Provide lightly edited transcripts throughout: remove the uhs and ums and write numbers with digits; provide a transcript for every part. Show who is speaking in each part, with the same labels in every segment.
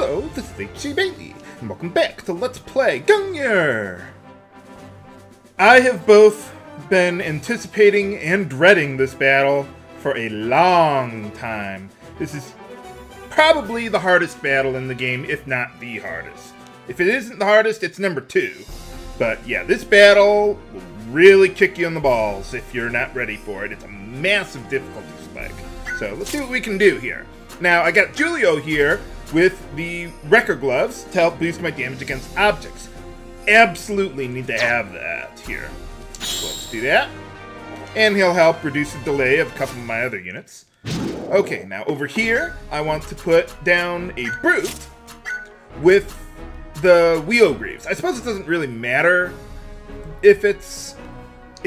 Speaker 1: Hello, this is HC Bailey, and welcome back to Let's Play Gungnir! I have both been anticipating and dreading this battle for a long time. This is probably the hardest battle in the game, if not the hardest. If it isn't the hardest, it's number 2. But yeah, this battle will really kick you in the balls if you're not ready for it. It's a massive difficulty spike. So let's see what we can do here. Now, I got Julio here with the Wrecker Gloves to help boost my damage against objects. Absolutely need to have that here. So let's do that. And he'll help reduce the delay of a couple of my other units. Okay, now over here, I want to put down a Brute with the Wheel Greaves. I suppose it doesn't really matter if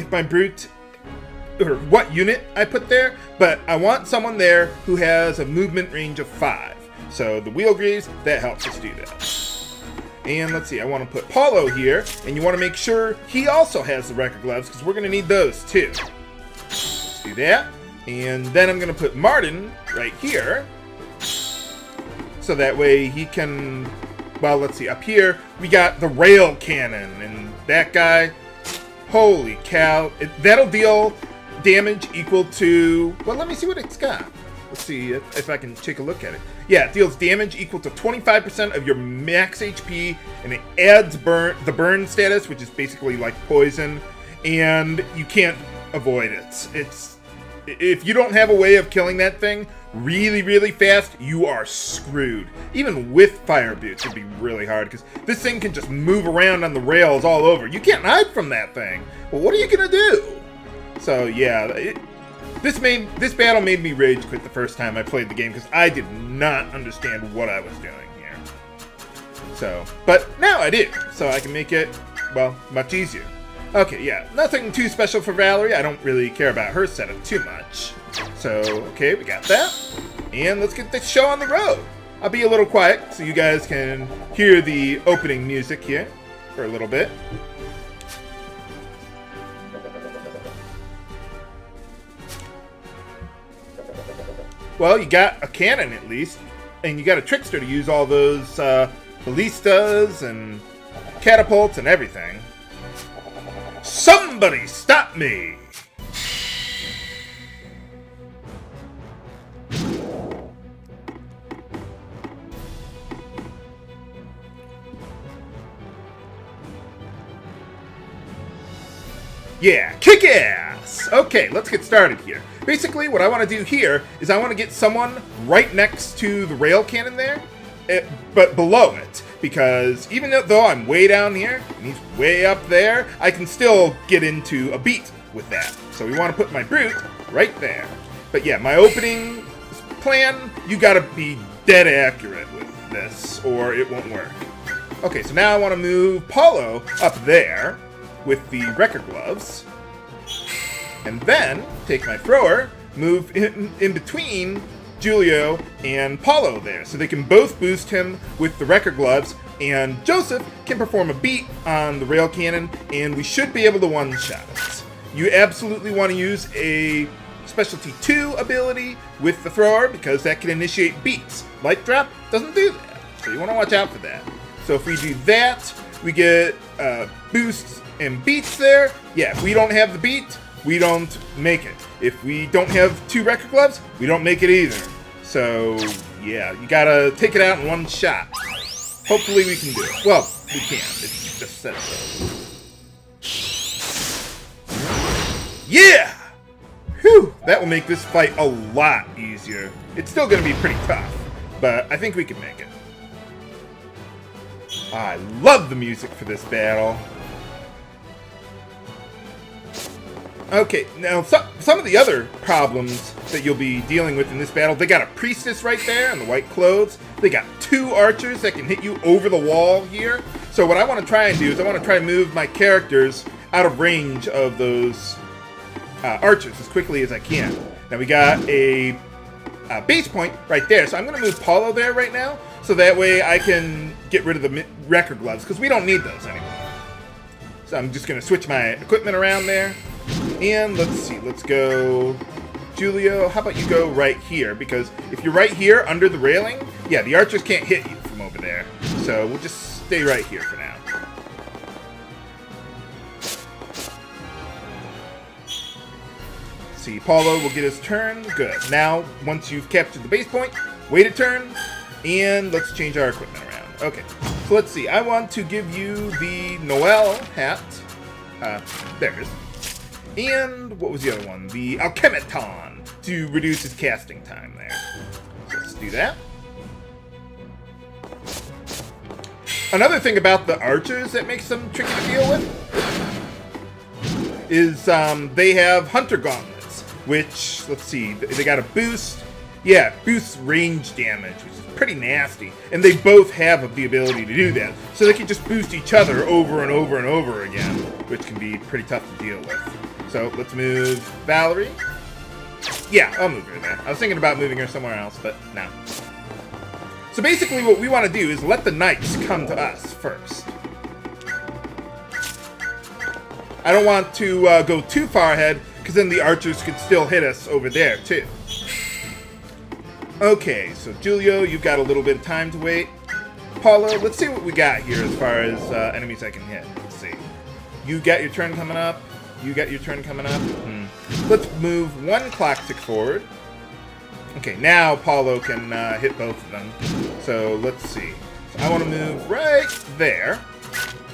Speaker 1: my Brute, or what unit I put there, but I want someone there who has a movement range of 5. So the Wheel Greaves, that helps us do that. And let's see, I want to put Paulo here, and you want to make sure he also has the Wrecker Gloves, because we're going to need those too. Let's do that. And then I'm going to put Martin right here, so that way he can, well, let's see, up here, we got the Rail Cannon, and that guy, holy cow, that'll deal damage equal to, well, let me see what it's got. Let's see if I can take a look at it. Yeah, it deals damage equal to 25% of your max HP, and it adds the burn status, which is basically like poison, and you can't avoid it. If you don't have a way of killing that thing really, really fast, you are screwed. Even with Fire Boots, it'd be really hard, because this thing can just move around on the rails all over. You can't hide from that thing. Well, what are you gonna do? So yeah, this battle made me rage quit the first time I played the game, because I did not understand what I was doing here. So, but now I do, so I can make it, well, much easier. Okay, yeah, nothing too special for Valerie. I don't really care about her setup too much. So, okay, we got that. And let's get this show on the road. I'll be a little quiet so you guys can hear the opening music here for a little bit. Well, you got a cannon at least, and you got a trickster to use all those ballistas and catapults and everything. Somebody stop me! Yeah, kick ass! Okay, let's get started here. Basically, what I want to do here is I want to get someone right next to the rail cannon there, but below it. Because even though I'm way down here, and he's way up there, I can still get into a beat with that. So we want to put my Brute right there. But yeah, my opening plan, you gotta be dead accurate with this, or it won't work. Okay, so now I want to move Paulo up there with the Wrecker Gloves. And then take my thrower, move in between Julio and Paulo there, so they can both boost him with the Wrecker Gloves, and Joseph can perform a beat on the rail cannon, and we should be able to one-shot it. You absolutely want to use a specialty 2 ability with the thrower, because that can initiate beats. Light Drop doesn't do that, so you want to watch out for that. So if we do that, we get boosts and beats there. Yeah, if we don't have the beat, we don't make it. If we don't have 2 Wrecker Gloves, we don't make it either. So, yeah, you gotta take it out in one shot. Hopefully we can do it. Well, we can. It just says so. Yeah! Whew! That will make this fight a lot easier. It's still gonna be pretty tough, but I think we can make it. I love the music for this battle. Okay, now some of the other problems that you'll be dealing with in this battle, they got a priestess right there in the white clothes. They got 2 archers that can hit you over the wall here. So what I want to try and do is I want to try and move my characters out of range of those archers as quickly as I can. Now we got a base point right there, so I'm going to move Paulo there right now, so that way I can get rid of the Wrecker Gloves, because we don't need those anymore. So I'm just going to switch my equipment around there. And let's see, let's go Julio. How about you go right here? Because if you're right here under the railing, yeah, the archers can't hit you from from over there. So we'll just stay right here for now. See, Paulo will get his turn. Good. Now, once you've captured the base point, wait a turn, and let's change our equipment around. Okay, so let's see. I want to give you the Noel hat. There it is. And what was the other one? The Alchemiton to reduce his casting time there. So let's do that. Another thing about the archers that makes them tricky to deal with is they have Hunter Gauntlets, which, let's see, they got a boost. Yeah, boosts range damage, which is pretty nasty. And they both have the ability to do that. So they can just boost each other over and over and over again, which can be pretty tough to deal with. So let's move Valerie. Yeah, I'll move her there. I was thinking about moving her somewhere else, but no. So basically what we want to do is let the knights come to us first. I don't want to go too far ahead, because then the archers could still hit us over there, too. Okay, so Julio, you've got a little bit of time to wait. Paulo, let's see what we got here as far as enemies I can hit. Let's see. You got your turn coming up. You got your turn coming up. Let's move one clock tick forward. Okay, now Paulo can hit both of them. So let's see. So I want to move right there,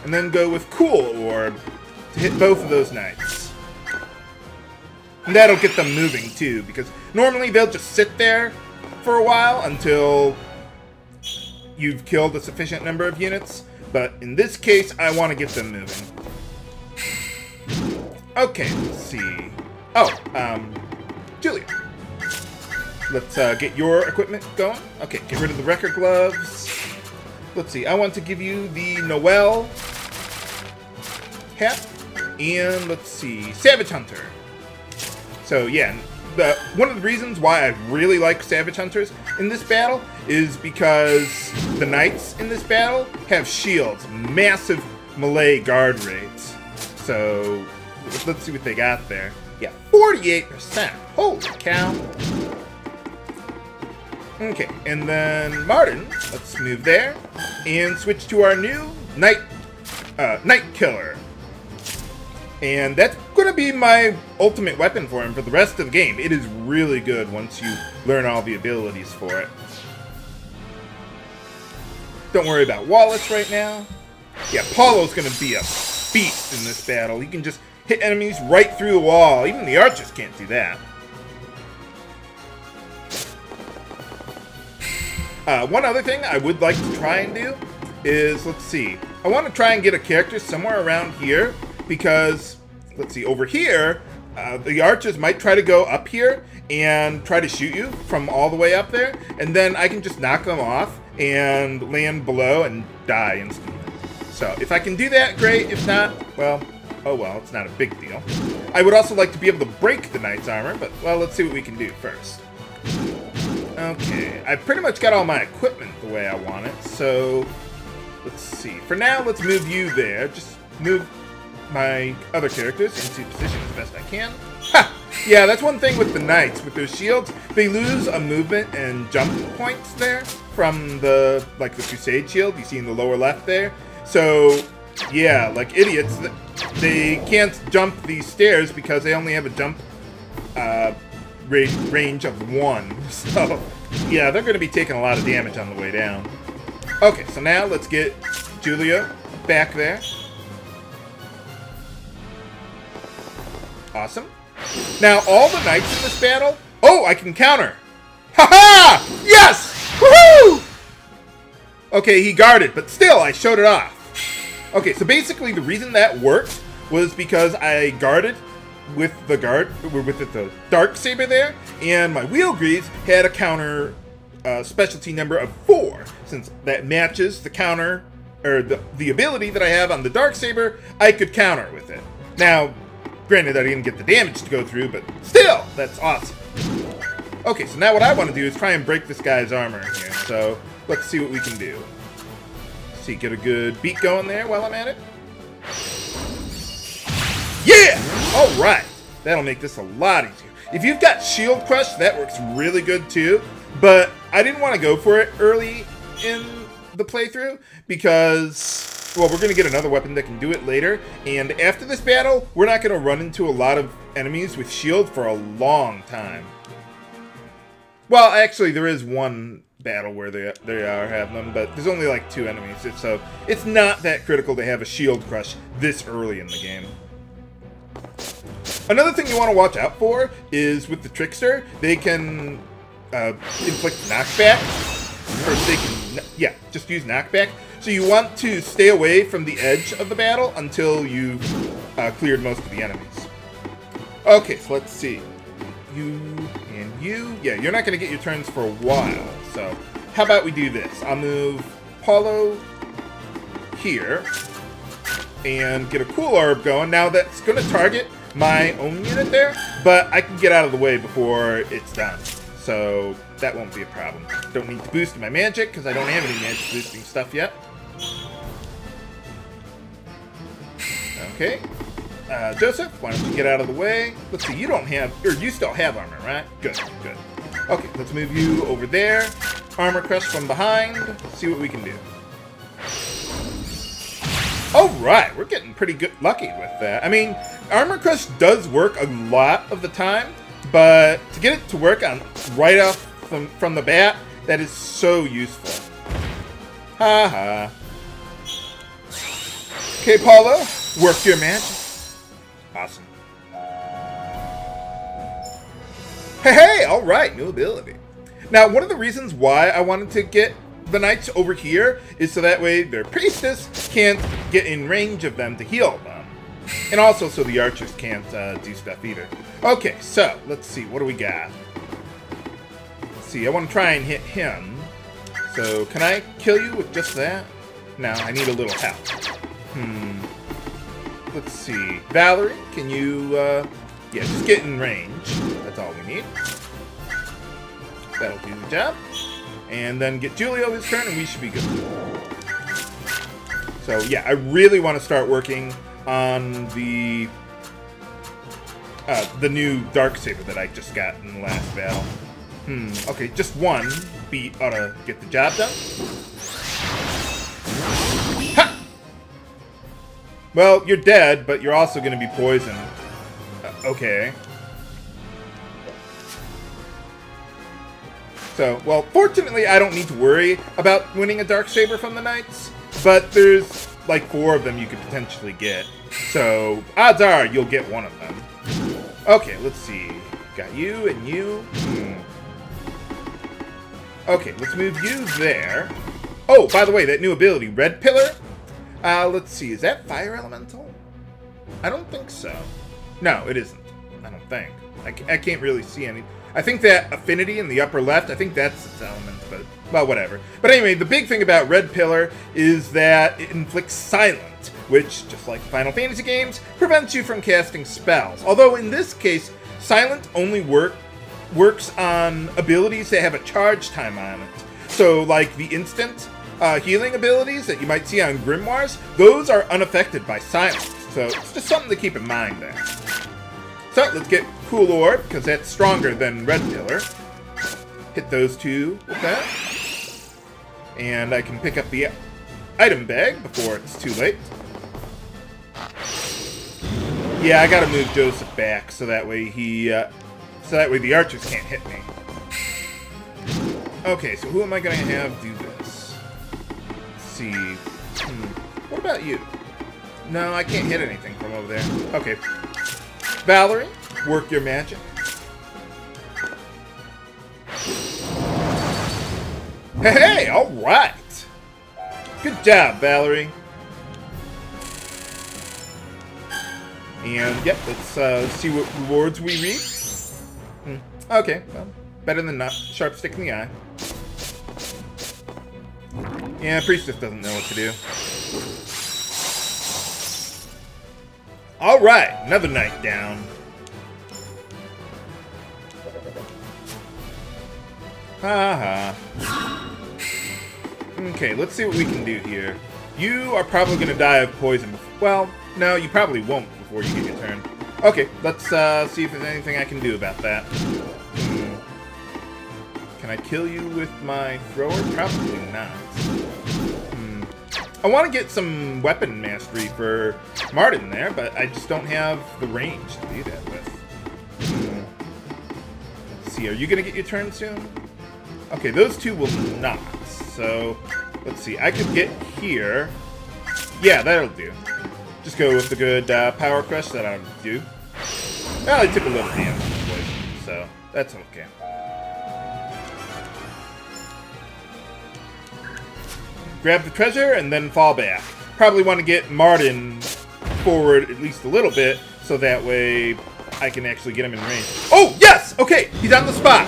Speaker 1: and then go with Cool Orb to hit both of those knights. And that'll get them moving too, because normally they'll just sit there for a while until you've killed a sufficient number of units. But in this case, I want to get them moving. Okay, let's see. Oh, Julia. Let's get your equipment going. Okay, get rid of the Wrecker Gloves. Let's see, I want to give you the Noel hat. And let's see, Savage Hunter. So yeah, one of the reasons why I really like Savage Hunters in this battle is because the knights in this battle have shields, massive melee guard rates. So let's see what they got there. Yeah, 48%. Holy cow. Okay, and then Martin, let's move there and switch to our new Night Killer. And that's going to be my ultimate weapon for him for the rest of the game. It is really good once you learn all the abilities for it. Don't worry about Wallace right now. Yeah, Paulo's going to be a beast in this battle. He can just hit enemies right through the wall. Even the archers can't do that. One other thing I would like to try and do is, let's see, I want to try and get a character somewhere around here, because, let's see, over here, the archers might try to go up here and try to shoot you from all the way up there, and then I can just knock them off and land below and die instantly. So if I can do that, great. If not, well, oh well, it's not a big deal. I would also like to be able to break the knight's armor, but, well, let's see what we can do first. Okay, I've pretty much got all my equipment the way I want it, so let's see. For now, let's move you there. Just move my other characters into position as best I can. Ha! Yeah, that's one thing with the knights. With their shields, they lose a movement and jump points there from the Crusade shield you see in the lower left there. So, yeah, like idiots, they can't jump these stairs because they only have a jump range of 1. So, yeah, they're going to be taking a lot of damage on the way down. Okay, so now let's get Julia back there. Awesome. Now, all the knights in this battle... Oh, I can counter! Ha-ha! Yes! Woohoo! Okay, he guarded, but still, I showed it off. Okay, so basically the reason that worked was because I guarded with the the dark saber there, and my wheel greaves had a counter specialty number of 4, since that matches the counter or the ability that I have on the dark saber. I could counter with it. Now, granted, I didn't get the damage to go through, but still, that's awesome. Okay, so now what I want to do is try and break this guy's armor here. So let's see what we can do. Let's see, get a good beat going there while I'm at it. Yeah! Alright! That'll make this a lot easier. If you've got Shield Crush, that works really good too. But I didn't want to go for it early in the playthrough because, well, we're going to get another weapon that can do it later. And after this battle, we're not going to run into a lot of enemies with shield for a long time. Well, actually, there is one battle where they are having them, but there's only like 2 enemies, so it's not that critical to have a shield crush this early in the game. Another thing you want to watch out for is with the Trickster, they can inflict knockback, or they can, yeah, just use knockback. So you want to stay away from the edge of the battle until you've cleared most of the enemies. Okay, so let's see. You and you. Yeah, you're not going to get your turns for a while. So how about we do this? I'll move Paulo here and get a cool orb going. Now that's going to target my own unit there, but I can get out of the way before it's done. So that won't be a problem. Don't need to boost my magic because I don't have any magic boosting stuff yet. Okay. Joseph, why don't you get out of the way? Let's see, you don't have, or you still have armor, right? Good, good. Okay, let's move you over there. Armor crush from behind. See what we can do. Alright, we're getting pretty good lucky with that. I mean, armor crush does work a lot of the time, but to get it to work on right off from the bat, that is so useful. Ha ha. Okay, Paulo, work your magic. Awesome. Hey, all right, new ability. Now, one of the reasons why I wanted to get the knights over here is so that way their priestess can't get in range of them to heal them. And also so the archers can't do stuff either. Okay, so let's see, what do we got? Let's see, I want to try and hit him. So can I kill you with just that? No, I need a little help. Let's see. Valerie, can you, yeah, just get in range. That's all we need. That'll do the job. And then get Julio his turn, and we should be good. So, yeah, I really want to start working on the new Darksaber that I just got in the last battle. Okay, just one beat ought to get the job done. Well, you're dead, but you're also going to be poisoned. Okay. So, well, fortunately, I don't need to worry about winning a Darksaber from the Knights, but there's like 4 of them you could potentially get. So, odds are you'll get one of them. Okay, let's see. Got you and you. Okay, let's move you there. Oh, by the way, that new ability, Red Pillar. Let's see, is that Fire Elemental? I don't think so. No, it isn't. I don't think. I can't really see any. I think that Affinity in the upper left, I think that's its element, but, well, whatever. But anyway, the big thing about Red Pillar is that it inflicts Silent, which, just like Final Fantasy games, prevents you from casting spells. Although, in this case, Silent only works on abilities that have a charge time on it. So, like the instant healing abilities that you might see on Grimoires, those are unaffected by Silence. So it's just something to keep in mind there. So let's get Cool Orb, because that's stronger than Red Pillar. Hit those 2 with that. And I can pick up the item bag before it's too late. Yeah, I gotta move Joseph back so that way the archers can't hit me. Okay, so who am I gonna have do this? Let's see. What about you? No, I can't hit anything from over there. Okay. Valerie, work your magic. Hey, all right. Good job, Valerie. And, yep, let's see what rewards we reap. Okay, well, better than not. Sharp stick in the eye. Yeah, Priestess doesn't know what to do. Alright, another knight down. Haha. Okay, let's see what we can do here. You are probably going to die of poison. Well, no, you probably won't before you get your turn. Okay, let's see if there's anything I can do about that. Can I kill you with my thrower? Probably not. I want to get some weapon mastery for Martin there, but I just don't have the range to do that with. Let's see, are you going to get your turn soon? Okay, those two will not. So, let's see. I could get here. Yeah, that'll do. Just go with the good power crush that I do. Well, I took a little damage, so that's okay. Grab the treasure and then fall back. Probably want to get Martin forward at least a little bit, so that way I can actually get him in range. Oh, yes! Okay, he's on the spot.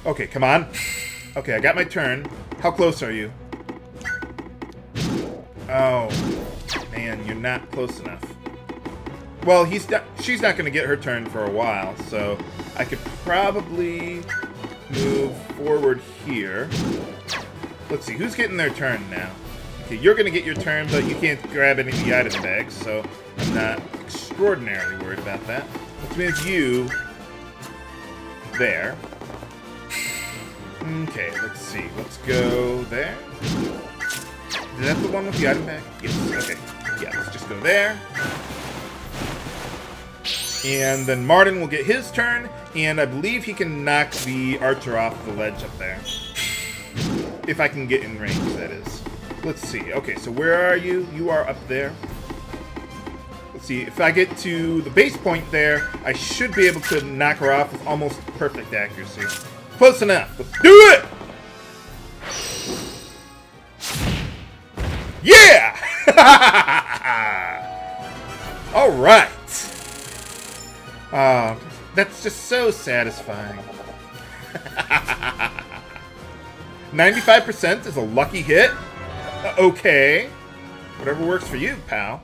Speaker 1: Okay, come on. Okay, I got my turn. How close are you? Oh, man, you're not close enough. Well, she's not going to get her turn for a while, so I could probably move forward here. Let's see, who's getting their turn now? Okay, you're going to get your turn, but you can't grab any of the item bags, so I'm not extraordinarily worried about that. Let's move you there. Okay, let's see. Let's go there. Is that the one with the item bag? Yes, okay. Yeah, let's just go there. And then Martin will get his turn, and I believe he can knock the archer off the ledge up there. If I can get in range, that is. Let's see. Okay, so where are you? You are up there. Let's see. If I get to the base point there, I should be able to knock her off with almost perfect accuracy. Close enough. Let's do it! Yeah! All right. That's just so satisfying. 95% is a lucky hit. Okay. Whatever works for you, pal.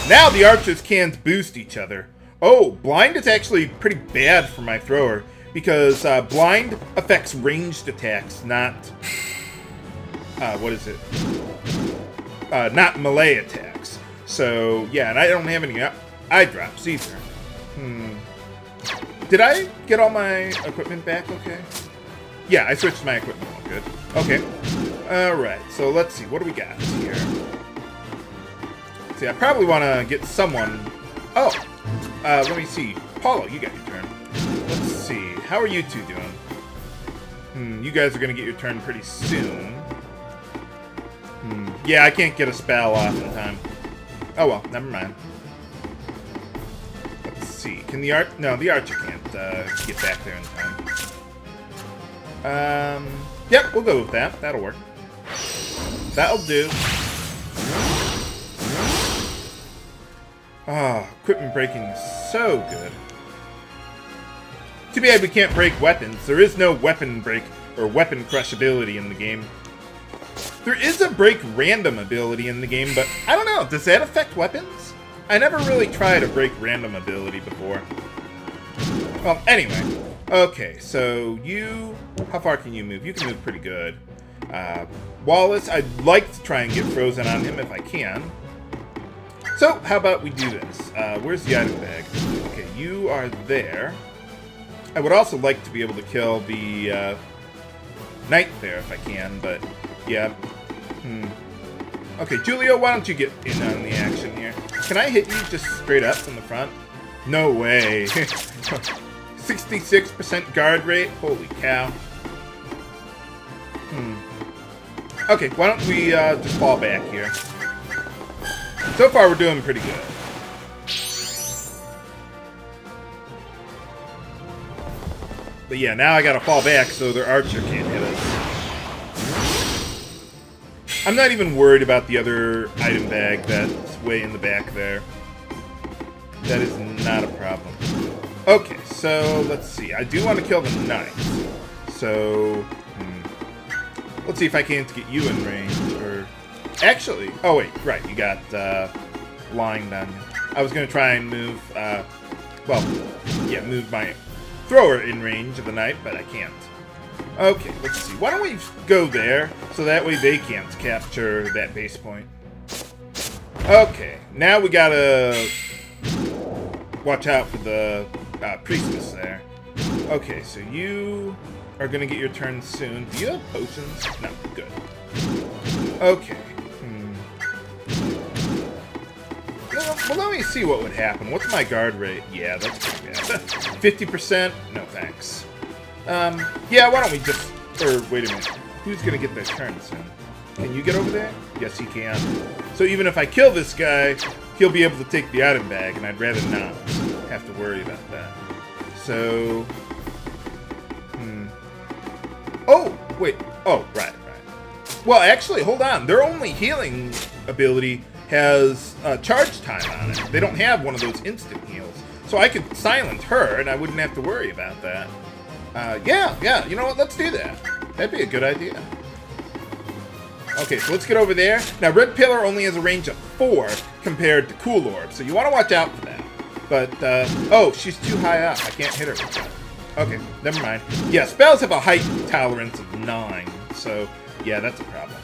Speaker 1: Now the archers can't boost each other. Oh, blind is actually pretty bad for my thrower, because blind affects ranged attacks, not... what is it? Not melee attacks. So, yeah, and I don't have any eye drops either. Did I get all my equipment back okay? Yeah, I switched my equipment all good. Okay. Alright, so let's see. What do we got here? See, I probably want to get someone... Oh! Let me see. Paulo, you got your turn. Let's see. How are you two doing? You guys are going to get your turn pretty soon. Yeah, I can't get a spell off in time. Oh well, never mind. Let's see. Can the No, the archer can't get back there in time. Yep, we'll go with that. That'll work. That'll do. Ah, equipment breaking is so good. Too bad we can't break weapons. There is no weapon break or weapon crush ability in the game. There is a break random ability in the game, but I don't know. Does that affect weapons? I never really tried a break random ability before. Well, anyway. Okay, so you... How far can you move? You can move pretty good. Wallace, I'd like to try and get frozen on him if I can. So, how about we do this? Where's the item bag? Okay, you are there. I would also like to be able to kill the knight there if I can, but yeah. Okay, Julio, why don't you get in on the action here? Can I hit you just straight up from the front? No way. 66% guard rate? Holy cow. Okay, why don't we just fall back here? So far, we're doing pretty good. But yeah, now I gotta fall back so their archer can't hit us. I'm not even worried about the other item bag that's way in the back there. That is not a problem. Okay, so let's see. I do want to kill the knight. So, let's see if I can't get you in range. Or actually, oh wait, right, you got blind on you. I was gonna try and move. Move my thrower in range of the knight, but I can't. Okay, let's see. Why don't we go there, so that way they can't capture that base point. Okay, now we gotta watch out for the priestess there. Okay, so you are gonna get your turn soon. Do you have potions? No, good. Okay. Well, let me see what would happen. What's my guard rate? Yeah, that's pretty bad. 50%? No, thanks. Yeah, why don't we just... Or, wait a minute. Who's gonna get their turn soon? Can you get over there? Yes, he can. So even if I kill this guy, he'll be able to take the item bag, and I'd rather not have to worry about that. So... Oh, wait. Oh, right. Well, actually, hold on. Their only healing ability has charge time on it. They don't have one of those instant heals. So I could silence her, and I wouldn't have to worry about that. Yeah, you know what? Let's do that. That'd be a good idea. Okay, so let's get over there. Now, Red Pillar only has a range of 4 compared to Cool Orb, so you want to watch out for that. But, oh, she's too high up. I can't hit her with that. Okay, never mind. Yeah, spells have a height tolerance of 9, so, yeah, that's a problem.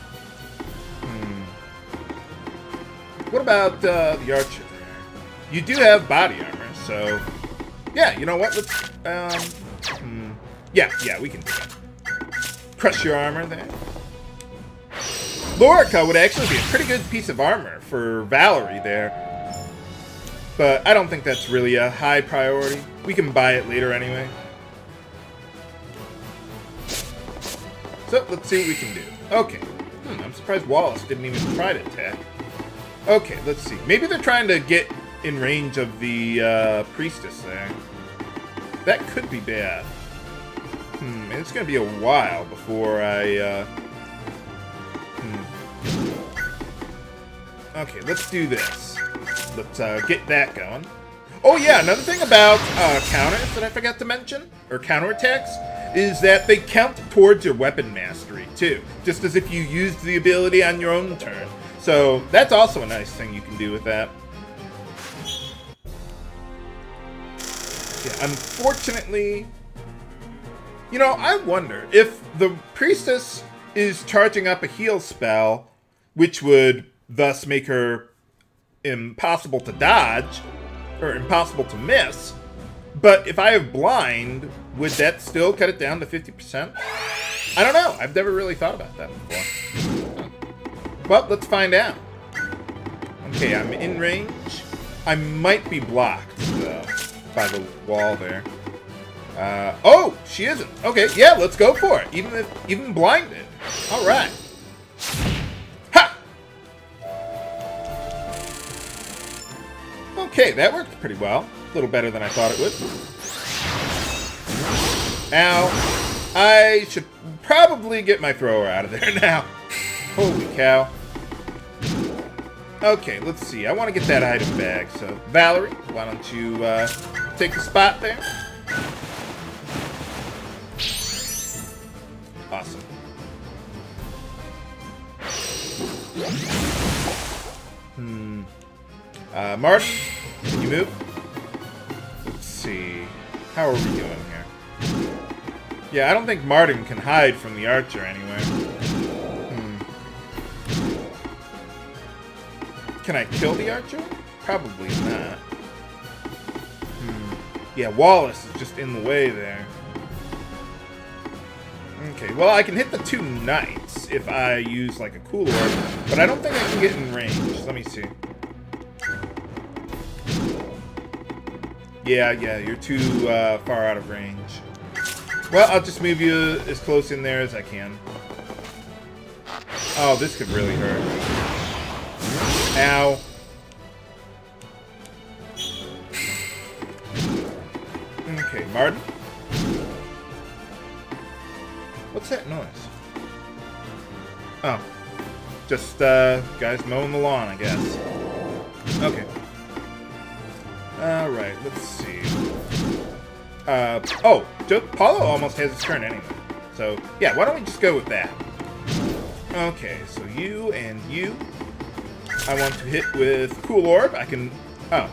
Speaker 1: What about the archer there? You do have body armor, so... Yeah, you know what? Let's, Yeah, we can do that. Crush your armor there. Lorica would actually be a pretty good piece of armor for Valerie there. But I don't think that's really a high priority. We can buy it later anyway. So, let's see what we can do. Okay. I'm surprised Wallace didn't even try to attack. Okay, let's see. Maybe they're trying to get in range of the priestess there. That could be bad. It's going to be a while before I... Okay, let's do this. Let's get that going. Oh yeah, another thing about counters that I forgot to mention, or counterattacks, is that they count towards your weapon mastery, too. Just as if you used the ability on your own turn. So, that's also a nice thing you can do with that. Yeah, unfortunately... You know, I wonder if the priestess is charging up a heal spell, which would thus make her impossible to dodge, or impossible to miss, but if I have blind, would that still cut it down to 50%? I don't know. I've never really thought about that before. Well, let's find out. Okay, I'm in range. I might be blocked, though, by the wall there. Oh, she isn't. Okay, yeah, let's go for it. Even blinded. All right. Ha! Okay, that worked pretty well. A little better than I thought it would. Now, I should probably get my thrower out of there now. Holy cow. Okay, let's see. I want to get that item bag. So, Valerie, why don't you take the spot there? Awesome. Martin, can you move? Let's see. How are we doing here? Yeah, I don't think Martin can hide from the archer anyway. Can I kill the archer? Probably not. Yeah, Wallace is just in the way there. Okay, well, I can hit the 2 knights if I use, like, a cool orb, but I don't think I can get in range. Let me see. Yeah, you're too far out of range. Well, I'll just move you as close in there as I can. Oh, this could really hurt. Ow. Okay, Martin? What's that noise? Oh. Just, guys mowing the lawn, I guess. Okay. Alright, let's see. Oh, Paulo almost has his turn anyway. So, yeah, why don't we just go with that? Okay, so you and you. I want to hit with Cool Orb. I can... Oh.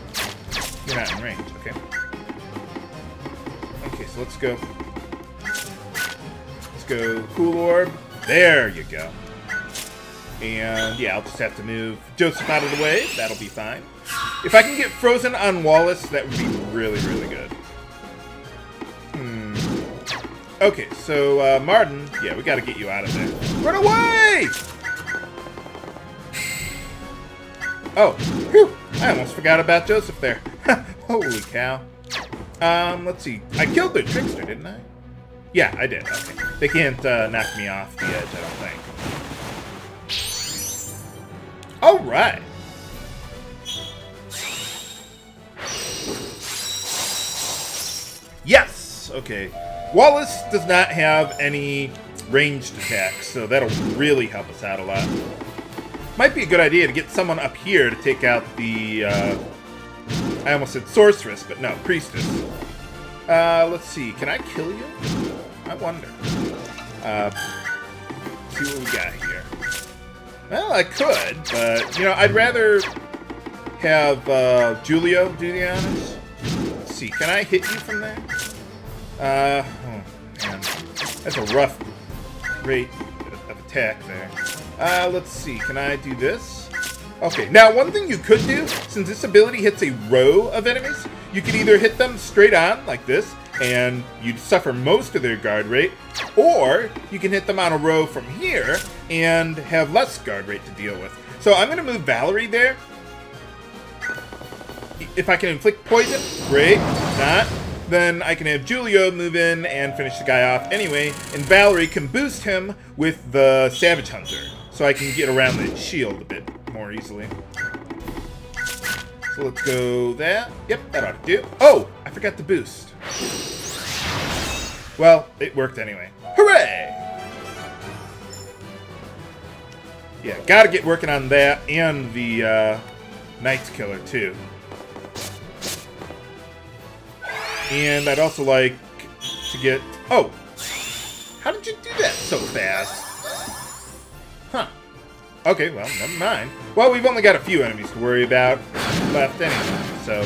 Speaker 1: You're not in range, okay. Okay, so let's go. Let's go Cool Orb. There you go. And, yeah, I'll just have to move Joseph out of the way. That'll be fine. If I can get frozen on Wallace, that would be really, really good. Okay, so, Martin, yeah, we gotta get you out of there. Run away! Oh, whew, I almost forgot about Joseph there. Holy cow. Let's see. I killed the trickster, didn't I? Yeah, I did. Okay. They can't, knock me off the edge, I don't think. Alright. Yes! Okay. Wallace does not have any ranged attacks, so that'll really help us out a lot. Might be a good idea to get someone up here to take out the, I almost said sorceress, but no, priestess. Let's see. Can I kill you? I wonder. See what we got here. Well, I could, but, you know, I'd rather have, Julio do the honors. Let's see. Can I hit you from there? Oh, man. That's a rough rate of attack there. Let's see. Can I do this? Okay. Now, one thing you could do, since this ability hits a row of enemies, you could either hit them straight on, like this, and you'd suffer most of their guard rate, or you can hit them on a row from here and have less guard rate to deal with. So I'm going to move Valerie there. If I can inflict poison, great. If not, then I can have Julio move in and finish the guy off anyway, and Valerie can boost him with the Savage Hunter, so I can get around the shield a bit more easily. So let's go that. Yep, that ought to do. Oh, I forgot the boost. Well, it worked anyway. Hooray! Yeah, gotta get working on that and the Knight's Killer too. And I'd also like to get... Oh! How did you do that so fast? Huh. Okay, well, never mind. Well, we've only got a few enemies to worry about left anyway, so...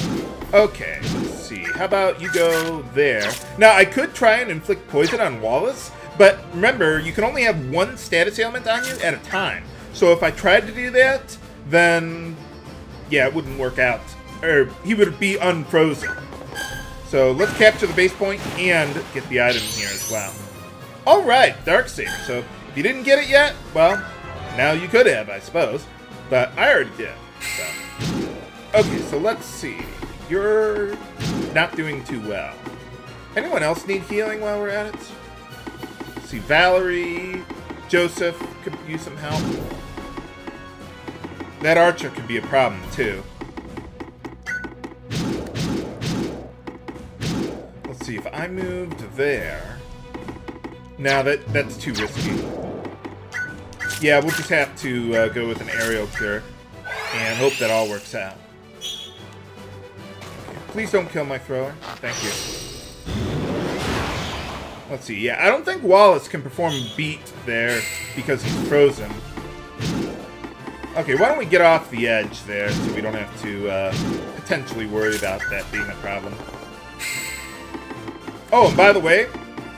Speaker 1: Okay, let's see. How about you go there? Now, I could try and inflict poison on Wallace, but remember, you can only have one status ailment on you at a time. So if I tried to do that, then... Yeah, it wouldn't work out. Or, he would be unfrozen. So let's capture the base point and get the item here as well. Alright, Darksaber. So if you didn't get it yet, well, now you could have, I suppose. But I already did. So. Okay, so let's see. You're not doing too well. Anyone else need healing while we're at it? Let's see, Valerie, Joseph could use some help. That archer could be a problem too. Let's see, if I moved there... Now that's too risky. Yeah, we'll just have to go with an aerial cure and hope that all works out. Okay, please don't kill my thrower. Thank you. Let's see, yeah, I don't think Wallace can perform beat there because he's frozen. Okay, why don't we get off the edge there so we don't have to potentially worry about that being a problem. Oh, and by the way,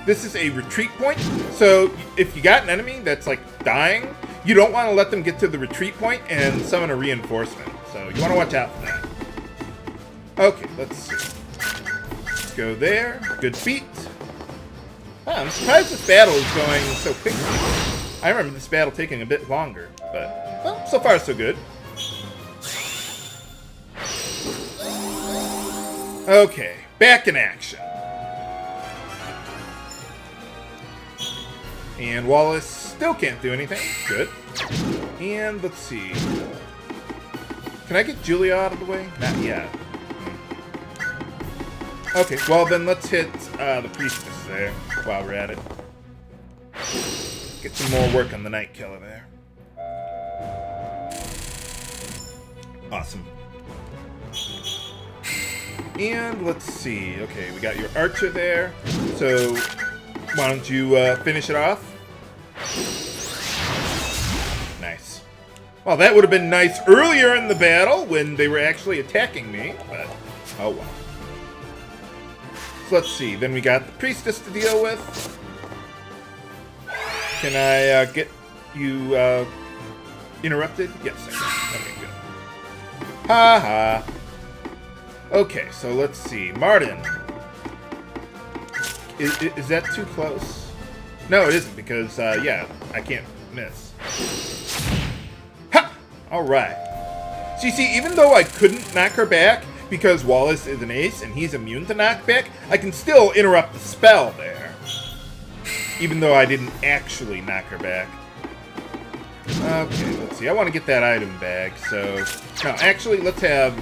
Speaker 1: this is a retreat point, so if you got an enemy that's, like, dying, you don't want to let them get to the retreat point and summon a reinforcement. So you want to watch out for that. Okay, let's see. Let's go there. Good feat. Wow, I'm surprised this battle is going so quickly. I remember this battle taking a bit longer, but, well, so far so good. Okay, back in action. And Wallace still can't do anything. Good. And let's see. Can I get Julia out of the way? Not yet. Okay, well then let's hit the priestess there while we're at it. Get some more work on the Night Killer there. Awesome. And let's see. Okay, we got your archer there. So why don't you finish it off? Nice. Well, that would have been nice earlier in the battle when they were actually attacking me, but oh well. So let's see. Then we got the priestess to deal with. Can I get you interrupted? Yes, I can. Okay, good. Ha ha. Okay, so let's see. Martin. Is that too close? No, it isn't, because, yeah, I can't miss. Ha! Alright. So you see, even though I couldn't knock her back, because Wallace is an ace and he's immune to knockback, I can still interrupt the spell there. Even though I didn't actually knock her back. Okay, let's see. I want to get that item bag, so... No, actually, let's have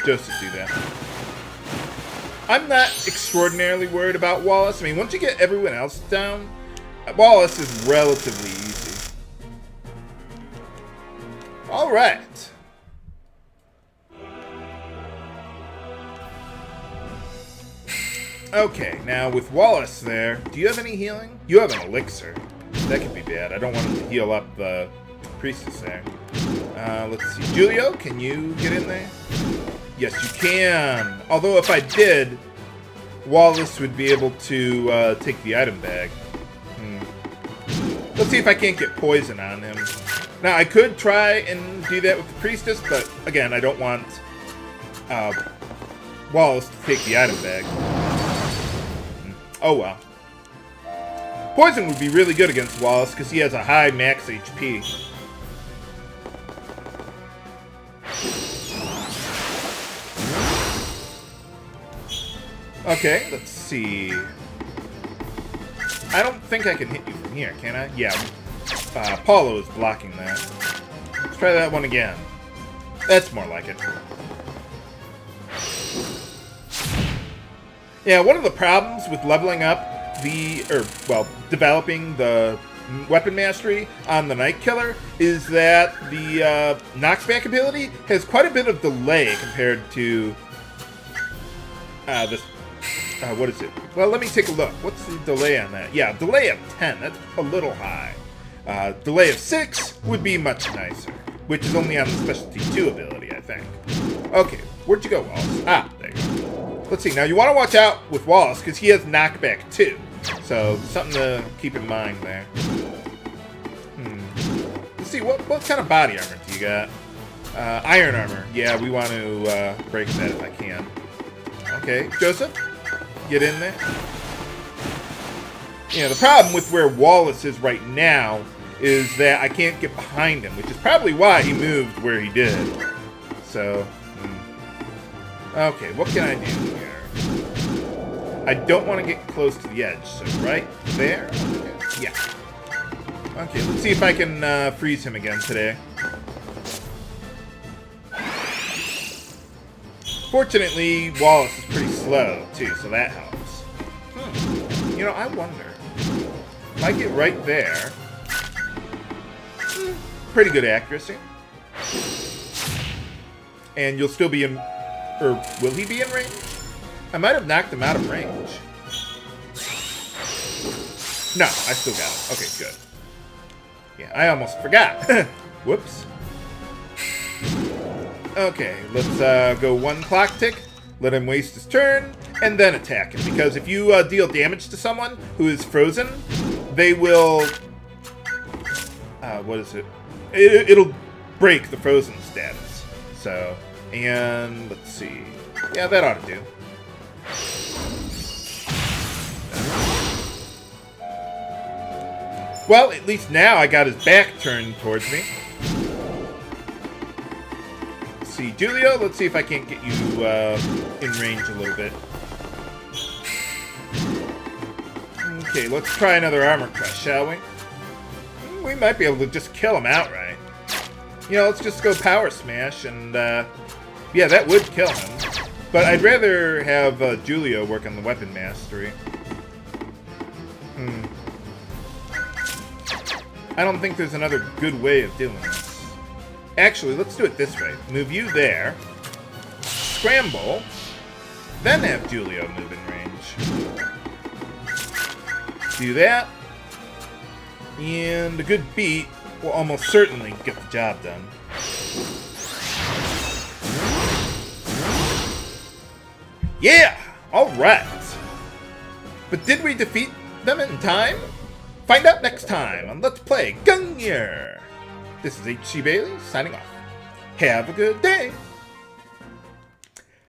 Speaker 1: Joseph do that. I'm not extraordinarily worried about Wallace. I mean, once you get everyone else down, Wallace is relatively easy. Alright. Okay, now with Wallace there, do you have any healing? You have an elixir. That could be bad. I don't want him to heal up the priestess there. Let's see. Julio, can you get in there? Yes, you can. Although if I did, Wallace would be able to take the item bag. Let's see if I can't get poison on him. Now, I could try and do that with the priestess, but again, I don't want Wallace to take the item bag. Oh well. Poison would be really good against Wallace because he has a high max HP. Okay, let's see. I don't think I can hit you from here, can I? Yeah. Paulo is blocking that. Let's try that one again. That's more like it. Yeah, one of the problems with leveling up developing the weapon mastery on the Night Killer is that the knockback ability has quite a bit of delay compared to this. What is it? Well, let me take a look. What's the delay on that? Yeah, delay of 10. That's a little high. Delay of 6 would be much nicer, which is only on the Specialty 2 ability, I think. Okay, where'd you go, Wallace? Ah, there you go. Let's see. Now, you want to watch out with Wallace, because he has knockback, too. So, something to keep in mind there. Let's see, what kind of body armor do you got? Iron armor. Yeah, we want to break that if I can. Okay, Joseph? Get in there. Yeah, the problem with where Wallace is right now is that I can't get behind him, which is probably why he moved where he did. So, okay, what can I do here? I don't want to get close to the edge, so right there? Yeah. Okay, let's see if I can freeze him again today. Fortunately, Wallace is pretty slow, too, so that helps. You know, I wonder. If I get right there... pretty good accuracy. And you'll still be in... Or will he be in range? I might have knocked him out of range. No, I still got him. Okay, good. Yeah, I almost forgot. Whoops. Okay, let's go one clock tick, let him waste his turn, and then attack him. Because if you deal damage to someone who is frozen, they will... what is it? It'll break the frozen status. So, and let's see. Yeah, that ought to do. Well, at least now I got his back turned towards me. See, Julio, let's see if I can't get you in range a little bit. Okay, let's try another armor crush, shall we? We might be able to just kill him outright. You know, let's just go power smash, and yeah, that would kill him. But I'd rather have Julio work on the weapon mastery. I don't think there's another good way of doing this. Actually, let's do it this way. Move you there. Scramble. Then have Julio move in range. Do that. And a good beat will almost certainly get the job done. Yeah! Alright! But did we defeat them in time? Find out next time on Let's Play Gungnir! This is H.C. Bailey, signing off. Have a good day!